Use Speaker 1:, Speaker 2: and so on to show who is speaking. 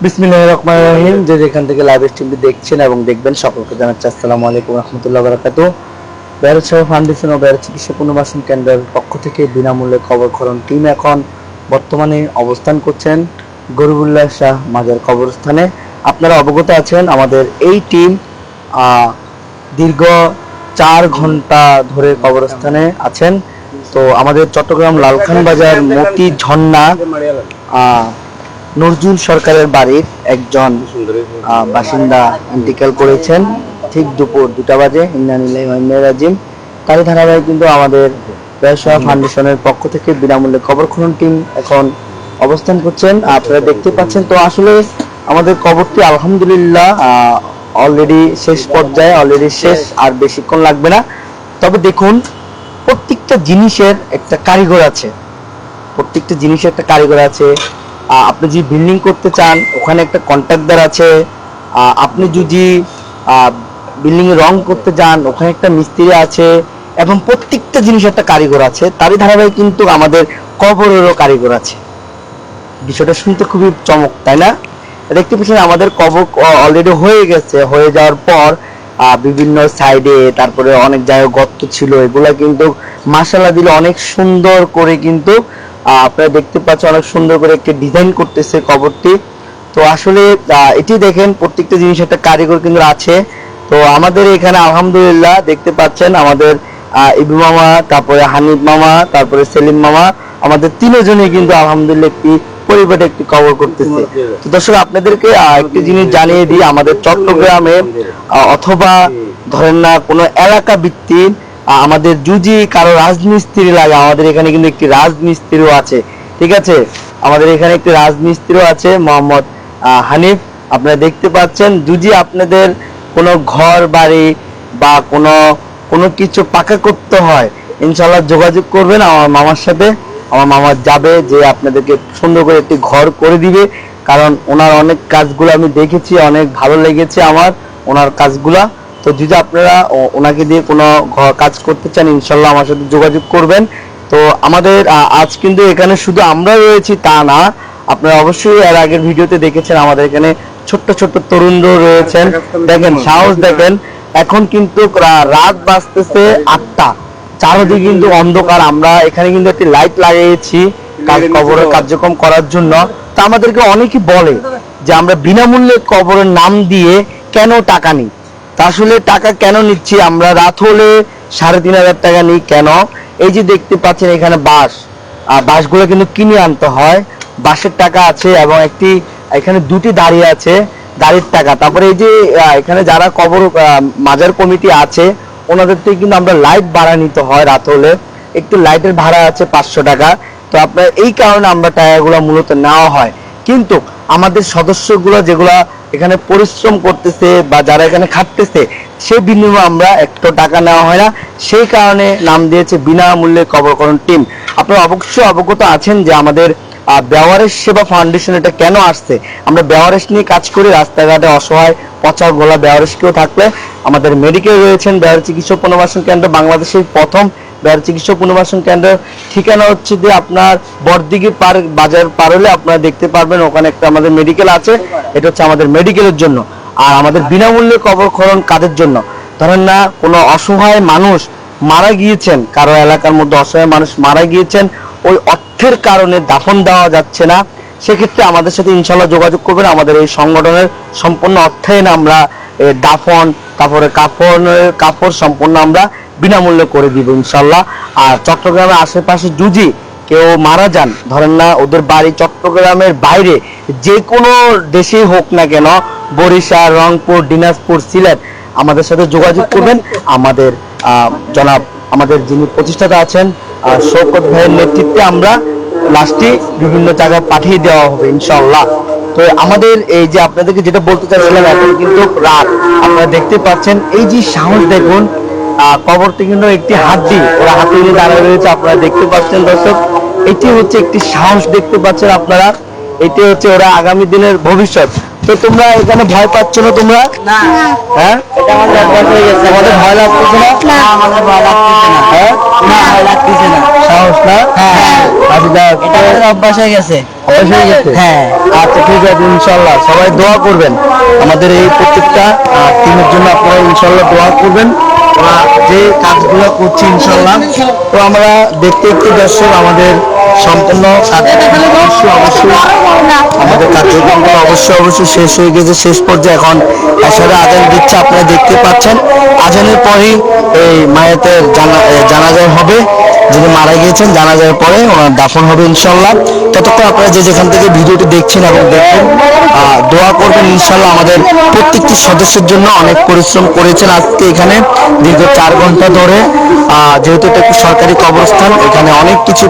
Speaker 1: বিসমিল্লাহির রহমানির রহিম। যে যেখান থেকে লাইভ স্ট্রিমটি দেখছেন এবং দেখবেন সকলকে জানাচ্ছি আসসালামু আলাইকুম রাহমাতুল্লাহি ওয়া বারাকাতুহু। বেয়ারত সেবা ফাউন্ডেশন ও বেয়ারত চিকিৎসা পুনর্বাসন কেন্দ্রের পক্ষ থেকে বিনামূল্যে কবরখনন টিম এখন বর্তমানে অবস্থান করছেন গরিবুল্লাহ শাহ মাজার কবরস্থানে। আপনারা অবগত আছেন আমাদের এই টিম দীর্ঘ 4 ঘন্টা ধরে কবরস্থানে আছেন। তো আমাদের চট্টগ্রাম লালখান বাজার মতি ঝর্ণা নজরুল সরকারের বাড়ির একজন বাসিন্দা ইন্টিকাল করেছেন ঠিক দুপুর 2টা বাজে। ইন্না লিল্লাহি ওয়া ইন্না ইলাইহি রাজিউন। তারই ধারাবাহিক কিন্তু আমাদের বেয়ারত ফাউন্ডেশনের পক্ষ থেকে বিনামূল্যে কবর খনন টিম এখন অবস্থান করছেন, আপনারা দেখতে পাচ্ছেন। তো আসলে আমাদের কবরটি আলহামদুলিল্লাহ অলরেডি শেষ পর্যায়ে, অলরেডি শেষ, আর বেশিক্ষণ লাগবে না। তবে দেখুন, প্রত্যেকটা জিনিসের একটা কারিগর আছে, প্রত্যেকটা জিনিসের একটা কারিগর আছে। আপনি যদি বিল্ডিং করতে চান ওখানে একটা কন্ট্রাক্টর আছে, আপনি যদি বিল্ডিং এ রং করতে যান ওখানে একটা মিস্ত্রি আছে, এবং প্রত্যেকটা জিনিস একটা কারিগর আছে। তারই ধারাবাহিক কিন্তু আমাদের কবরেরও কারিগর আছে। বিষয়টা শুনতে খুবই চমক, তাই না? দেখতে পাচ্ছেন আমাদের কবর অলরেডি হয়ে গেছে। হয়ে যাওয়ার পর বিভিন্ন সাইডে তারপরে অনেক জায়গায় গর্ত ছিল, এগুলা কিন্তু মাশাআল্লাহ দিলে অনেক সুন্দর করে কিন্তু আপনারা দেখতে পাচ্ছেন, অনেক সুন্দর করে একটি ডিজাইন করতেছে কবরটি। তো আসলে এটি দেখেন প্রত্যেকটা জিনিস একটা কারিগর কিন্তু আছে। তো আমাদের এখানে আলহামদুলিল্লাহ দেখতে পাচ্ছেন আমাদের ইবু মামা, তারপরে হানিফ মামা, তারপরে সেলিম মামা, আমাদের তিনজনই কিন্তু আলহামদুলিল্লাহ একটি পরিবারে একটি কবর করতেছে। তো দর্শক আপনাদেরকে একটি জিনিস জানিয়ে দিই, আমাদের চট্টগ্রামে অথবা ধরেন না কোনো এলাকা ভিত্তিক আমাদের যদি কারো রাজমিস্ত্রি লাগে, আমাদের এখানে কিন্তু একটি রাজমিস্ত্রিও আছে, ঠিক আছে? আমাদের এখানে একটি রাজমিস্ত্রিও আছে, মোহাম্মদ হানিফ। আপনারা দেখতে পাচ্ছেন, যদি আপনাদের কোনো ঘর বাড়ি বা কোনো কিছু পাকা করতে হয় ইনশাআল্লাহ যোগাযোগ করবেন আমার মামার সাথে। আমার মামা যাবে, যে আপনাদেরকে সুন্দর করে একটি ঘর করে দিবে। কারণ ওনার অনেক কাজগুলো আমি দেখেছি, অনেক ভালো লেগেছে আমার ওনার কাজগুলা। তো যদি আপনারা ওনাকে দিয়ে কোনো কাজ করতে চান ইনশাআল্লাহ আমার সাথে যোগাযোগ করবেন। তো আমাদের আজ কিন্তু এখানে শুধু আমরা রয়েছি তা না, আপনারা অবশ্যই এর আগের ভিডিওতে দেখেছেন আমাদের এখানে ছোট্ট ছোট্ট তরুণরা রয়েছেন। দেখেন সাহস, দেখেন এখন কিন্তু রাত বাজতেছে 8টা, চারদিকে কিন্তু অন্ধকার। আমরা এখানে কিন্তু একটি লাইট লাগিয়েছি কবরের কার্যক্রম করার জন্য। তো আমাদেরকে অনেকে বলে যে আমরা বিনামূল্যে কবরের নাম দিয়ে কেন টাকা নিই। তা আসলে টাকা কেন নিচ্ছি, আমরা রাত হলে 3,500 টাকা নিই কেন? এই যে দেখতে পাচ্ছেন এখানে বাঁশগুলো কিন্তু কিনে আনতে হয়, বাঁশের টাকা আছে, এবং এখানে 2টি দাঁড়িয়ে আছে, গাড়ির টাকা। তারপরে এই যে এখানে যারা কবর মাজার কমিটি আছে ওনাদের থেকে কিন্তু আমরা লাইট ভাড়া নিতে হয়, রাত হলে একটু লাইটের ভাড়া আছে 500 টাকা। তো আপনার এই কারণে আমরা টাকাগুলো মূলত নেওয়া হয়। কিন্তু আমাদের সদস্যগুলো যেগুলা এখানে পরিশ্রম করতেছে বা যারা এখানে খাটতেছে সে বিনিময়ে আমরা একটু টাকা নেওয়া হয় না, সেই কারণে নাম দিয়েছে বিনামূল্যে কবরখনন টিম। আপনারা অবশ্যই অবগত আছেন যে আমাদের বেওয়ারিশ সেবা ফাউন্ডেশন এটা কেন আসছে। আমরা বেওয়ারিশ নিয়ে কাজ করি, রাস্তাঘাটে অসহায় পচা গোলা বেওয়ারিশ কেউ থাকলে আমাদের মেডিকেল রয়েছেন বেওয়ারিশ চিকিৎসা পুনর্বাসন কেন্দ্র, বাংলাদেশের প্রথম বেওয়ারিশ চিকিৎসা পুনর্বাসন কেন্দ্র। ঠিকানা হচ্ছে যে আপনার বড়দিঘি বাজার পার হলে আপনারা দেখতে পারবেন ওখানে একটা আমাদের মেডিকেল আছে। এটা হচ্ছে আমাদের মেডিকেলের জন্য। আর আমাদের বিনামূল্যে কবর খনন কাদের জন্য? ধরেন না কোনো অসহায় মানুষ মারা গিয়েছেন, কারো এলাকার মধ্যে অসহায় মানুষ মারা গিয়েছেন, ওই অর্থের কারণে দাফন দেওয়া যাচ্ছে না, সেক্ষেত্রে আমাদের সাথে ইনশাল্লাহ যোগাযোগ করবেন। আমাদের এই সংগঠনের সম্পূর্ণ অর্থায়ন আমরা দাফন, তারপরে কাপড় সম্পূর্ণ আমরা বিনামূল্যে করে দিব ইনশাল্লাহ। আর চট্টগ্রামের আশেপাশে যদি কেউ মারা যান, ধরেন না ওদের বাড়ি চট্টগ্রামের বাইরে, যে কোনো দেশেই হোক না কেন, বরিশাল, রংপুর, দিনাজপুর, সিলেট, আমাদের সাথে যোগাযোগ করবেন। আমাদের জনাব আমাদের যিনি প্রতিষ্ঠাতা আছেন শওকত ভাইয়ের নেতৃত্বে আমরা লাশটি বিভিন্ন জায়গায় পাঠিয়ে দেওয়া হবে ইনশাআল্লাহ। তো আমাদের এই যে আপনাদেরকে যেটা বলতে চাইছিলাম, এখন কিন্তু রাত, আপনারা দেখতে পাচ্ছেন এই যে সাহস দেখুন, কবরটি কিন্তু একটি হাড্ডি, ওরা হাতে নিয়ে দাঁড়িয়ে রয়েছে, আপনারা দেখতে পাচ্ছেন দর্শক। এটি হচ্ছে একটি সাহস, দেখতে পাচ্ছেন আপনারা, এটি হচ্ছে ওরা আগামী দিনের ভবিষ্যৎ। তো তোমরা এখানে ভয় পাচ্ছ না তোমরা?
Speaker 2: না
Speaker 1: হ্যাঁ,
Speaker 2: এটা আমাদের অভ্যাস হয়ে গেছে।
Speaker 1: তোমাদের ভয় লাগতেছে না?
Speaker 2: না আমাদের ভয় লাগতেছে না।
Speaker 1: হ্যাঁ,
Speaker 2: না ভয় লাগতেছে না।
Speaker 1: সাহস না?
Speaker 2: হ্যাঁ
Speaker 1: আচ্ছা যাক,
Speaker 2: এটা আমাদের অভ্যাস হয়ে গেছে।
Speaker 1: অভ্যাস হয়ে গেছে।
Speaker 2: হ্যাঁ
Speaker 1: আচ্ছা ঠিক আছে, ইনশাল্লাহ সবাই দোয়া করবেন আমাদের এই প্রত্যেকটা টিমের জন্য। আপনারা ইনশাল্লাহ দোয়া করবেন, ওরা যে কাজগুলো করছে ইনশাল্লাহ। তো আমরা দেখতে দেখতে দর্শক আমাদের সম্পূর্ণ অবশ্যই আমাদের কার্যক্রমগুলো অবশ্যই শেষ হয়ে গেছে। শেষ পর্যায়ে এখন এশারে আজান দিচ্ছে, আপনারা দেখতে পাচ্ছেন। আজানের পরেই এই মায়েতের জানাজা হবে, যিনি মারা গিয়েছেন জানাজার পরে ওনার দাফন হবে ইনশাল্লাহ। ততক্ষণ আপনারা যে যেখান থেকে ভিডিওটি দেখছেন এবং দেখবেন, দোয়া করবেন ইনশাল্লাহ। আমাদের প্রত্যেকটি সদস্যের জন্য অনেক পরিশ্রম করেছেন আজকে এখানে দীর্ঘ 4 ঘন্টা ধরে। যেহেতু এটা একটি সরকারি কবরস্থান, এখানে অনেক কিছু